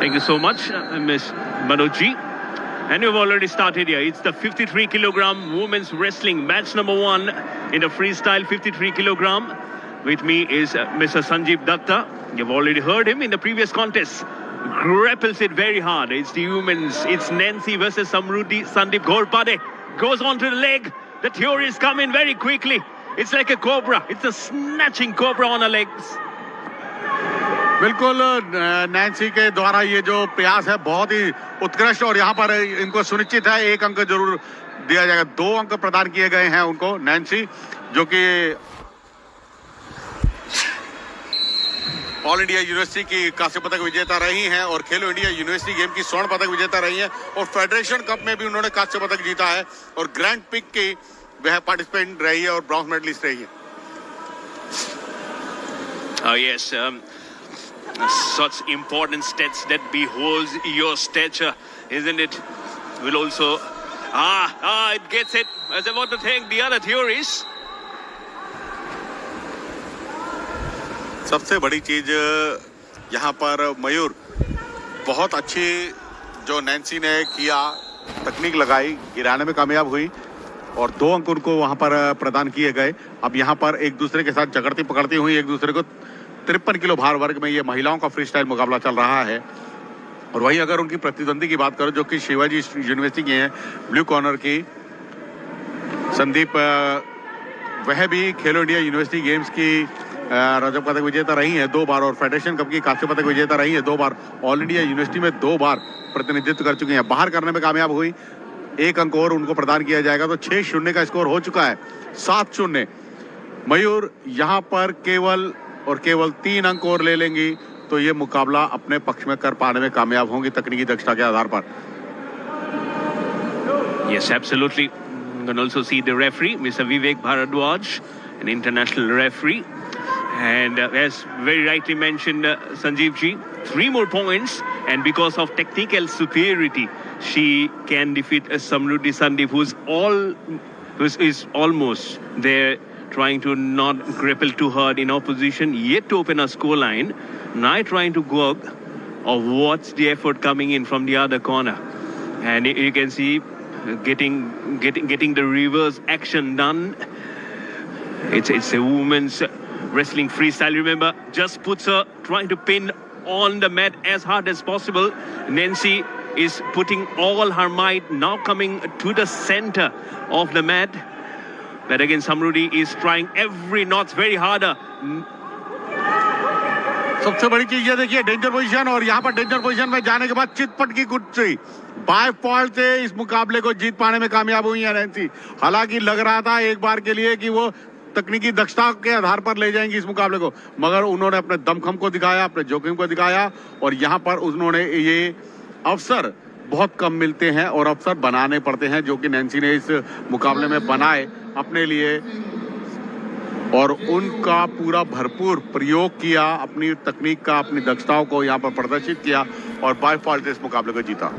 Thank you so much, Miss Manojji. And we've already started here. It's the 53 kilogram women's wrestling match number 1 in the freestyle 53 kilogram. With me is Mr. Sanjeev Datta. You've already heard him in the previous contest. Grapples it very hard. It's the women's. It's Nancy versus Samruddhi. Sandeep Ghorpade goes onto the leg. The theories come in very quickly. It's like a cobra. It's a snatching cobra on her legs. बिल्कुल Nancy के द्वारा ये जो प्रयास है बहुत ही उत्कृष्ट और यहाँ पर इनको सुनिश्चित है एक अंक जरूर दिया जाएगा। 2 अंक प्रदान किए गए हैं उनको नैन्सी, जो कि ऑल इंडिया यूनिवर्सिटी की कांस्य पदक विजेता रही हैं और खेलो इंडिया यूनिवर्सिटी गेम की स्वर्ण पदक विजेता रही हैं और फेडरेशन कप में भी उन्होंने कांस्य पदक जीता है और ग्रैंड पिक की वह पार्टिसिपेंट रही है और ब्रॉन्ज मेडलिस्ट रही है। Yes, such important stats that beholds your stature, isn't it? Will also it gets it. I was about to thank the other theories. सबसे बड़ी चीज यहाँ पर मयूर बहुत अच्छी जो नैन्सी ने किया, तकनीक लगाई, गिराने में कामयाब हुई और 2 अंक उनको वहां पर प्रदान किए गए। अब यहाँ पर एक दूसरे के साथ जकड़ती पकड़ती हुई एक दूसरे को 53 किलो भार वर्ग में ये महिलाओं का फ्री स्टाइल मुकाबला चल रहा है। और वहीं अगर उनकी प्रतिद्वंदी की बात करो जो कि शिवाजी यूनिवर्सिटी की हैं, ब्लू कॉर्नर की संदीप, वह भी खेलो इंडिया यूनिवर्सिटी गेम्स की रजत पदक विजेता रही हैं 2 बार और फेडरेशन कप की कांस्य पदक विजेता रही हैं 2 बार। ऑल इंडिया यूनिवर्सिटी में 2 बार प्रतिनिधित्व कर चुकी हैं। बाहर करने में कामयाब हुई, 1 अंक और उनको प्रदान किया जाएगा तो 6-0 का स्कोर हो चुका है, 7-0। मयूर यहाँ पर केवल 3 अंक और ले लेंगी तो ये मुकाबला अपने पक्ष में कर पाने में कामयाब होंगी तकनीकी दक्षता के आधार पर। Yes, absolutely. You can also see the referee, Mr. Vivek Bharadwaj, an international referee. And as very rightly mentioned, Sanjeev ji, 3 more points, and because of technical superiority, she can defeat Samruddhi Sandeep, who is almost there, trying to not grapple too hard in opposition, yet to open a scoreline. Now trying to go or watch the effort coming in from the other corner, and you can see getting the reverse action done. It's a woman's wrestling freestyle. Remember, just puts her trying to pin on the mat as hard as possible. Nancy is putting all her might, now coming to the center of the mat. But again, Samruddhi is trying every notch very harder. सबसे बड़ी चीज ये देखिए danger position, और यहाँ पर danger position में जाने के बाद चितपट की कुर्सी बाय फॉल्ट से इस मुकाबले को जीत पाने में कामयाब हुई है नैन्सी। हालांकि लग रहा था एक बार के लिए कि वो तकनीकी दक्षता के आधार पर ले जाएंगी इस मुकाबले को, मगर उन्होंने अपने दमखम को दिखाया, अपने जोखिम को दिखाया और यहाँ पर उन्होंने ये अवसर बहुत कम मिलते हैं और अवसर बनाने पड़ते हैं जो कि नैन्सी ने इस मुकाबले में बनाए अपने लिए और उनका पूरा भरपूर प्रयोग किया, अपनी तकनीक का, अपनी दक्षताओं को यहाँ पर प्रदर्शित किया और बाय फॉल्ट इस मुकाबले को जीता।